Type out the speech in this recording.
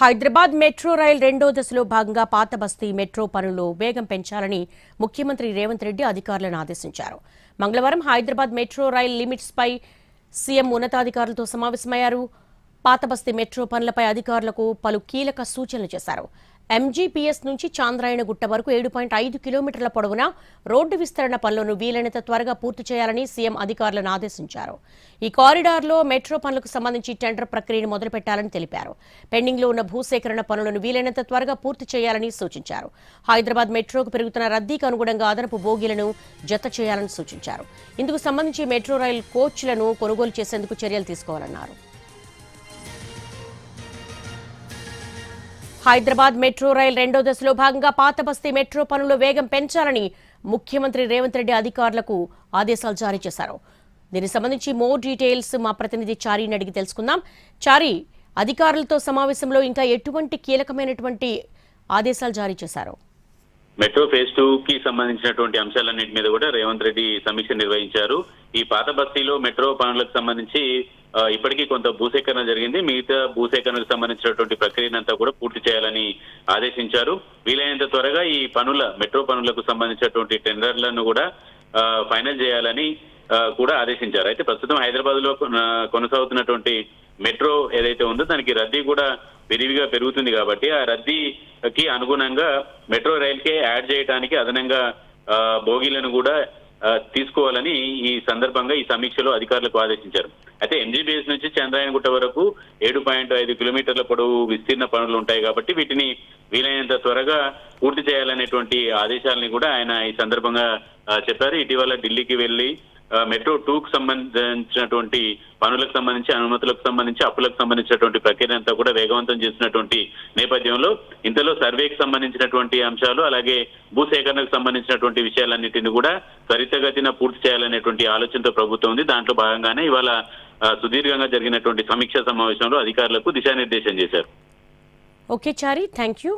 Hyderabad metro rail రెండో దశలో భాగంగా పాత బస్తీ మెట్రో పనులు వేగం పెంచాలని ముఖ్యమంత్రి రేవంత్ రెడ్డి అధికారులను ఆదేశించారు. మంగళవారం హైదరాబాద్ మెట్రో రైల్ లిమిట్స్ పై సీఎం ఉన్నతాధికారులతో సమావేశమయ్యారు. పాత బస్తీ మెట్రో పనులపై అధికారులకు పలు కీలక సూచనలు చేశారు. ఎంజీపీఎస్ నుంచి చాంద్రాయణగుట్ట వరకు 7.5 కిలోమీటర్ల పొడవున రోడ్డు విస్తరణ పనులను వీలైనంత త్వరగా పూర్తి చేయాలని సీఎం అధికారులను ఆదేశించారు. ఈ కారిడార్లో మెట్రో పనులకు సంబంధించి టెండర్ ప్రక్రియను మొదలుపెట్టాలని తెలిపారు. పెండింగ్లో ఉన్న భూసేకరణ పనులను వీలైనంత త్వరగా పూర్తి చేయాలని సూచించారు. హైదరాబాద్ మెట్రోకు పెరుగుతున్న రద్దీకి అనుగుణంగా అదనపు బోగీలను జత చేయాలని సూచించారు. ఇందుకు సంబంధించి మెట్రో రైల్ కోచ్లను కొనుగోలు చేసేందుకు చర్యలు తీసుకోవాలన్నారు. హైదరాబాద్ మెట్రో రైల్ రెండో దశలో భాగంగా పాత బస్తీ మెట్రో పనులు వేగం పెంచాలని ముఖ్యమంత్రి రేవంత్ రెడ్డి అధికారులకు ఆదేశాలు జారీ చేశారు. దీనికి సంబంధించి మోర్ డీటెయిల్స్ మా ప్రతినిధి చారీని అడిగి తెలుసుకుందాం. చారీ, అధికారులతో సమావేశంలో ఇంకా ఎటువంటి కీలకమైనటువంటి ఆదేశాలు జారీ చేశారు? మెట్రో ఫేజ్ 2 కి సంబంధించినటువంటి అంశాలన్నింటి మీద కూడా రేవంత్ రెడ్డి సమీక్ష నిర్వహించారు. ఈ పాత బస్తీలో మెట్రో పనులకు సంబంధించి ఇప్పటికీ కొంత భూసేకరణ జరిగింది. మిగతా భూసేకరణకు సంబంధించినటువంటి ప్రక్రియనంతా కూడా పూర్తి చేయాలని ఆదేశించారు. వీలైనంత త్వరగా ఈ మెట్రో పనులకు సంబంధించినటువంటి టెండర్లను కూడా ఫైనల్ చేయాలని కూడా ఆదేశించారు. అయితే ప్రస్తుతం హైదరాబాద్ లో కొనసాగుతున్నటువంటి మెట్రో ఏదైతే ఉందో దానికి రద్దీ కూడా విరివిగా పెరుగుతుంది కాబట్టి ఆ రద్దీకి అనుగుణంగా మెట్రో రైల్కే యాడ్ చేయడానికి అదనంగా బోగీలను కూడా తీసుకోవాలని ఈ సందర్భంగా ఈ సమీక్షలో అధికారులకు ఆదేశించారు. అయితే ఎంజీబీఎస్ నుంచి చంద్రాయణగుట్ట వరకు 7.5 కిలోమీటర్ల పొడవు విస్తీర్ణ పనులు ఉంటాయి కాబట్టి వీటిని వీలైనంత త్వరగా పూర్తి చేయాలనేటువంటి ఆదేశాలని కూడా ఆయన ఈ సందర్భంగా చెప్పారు. ఇటీవల ఢిల్లీకి వెళ్లి మెట్రో 2కు సంబంధించినటువంటి పనులకు సంబంధించి అనుమతులకు సంబంధించి అప్పులకు సంబంధించినటువంటి ప్రక్రియ అంతా కూడా వేగవంతం చేసినటువంటి నేపథ్యంలో ఇంతలో సర్వేకి సంబంధించినటువంటి అంశాలు అలాగే భూసేకరణకు సంబంధించినటువంటి విషయాలన్నింటినీ కూడా త్వరితగతిన పూర్తి చేయాలనేటువంటి ఆలోచనతో ప్రభుత్వం ఉంది. దాంట్లో భాగంగానే ఇవాళ సుదీర్ఘంగా జరిగినటువంటి సమీక్షా సమావేశంలో అధికారులకు దిశానిర్దేశం చేశారు. Okay Chari, thank you.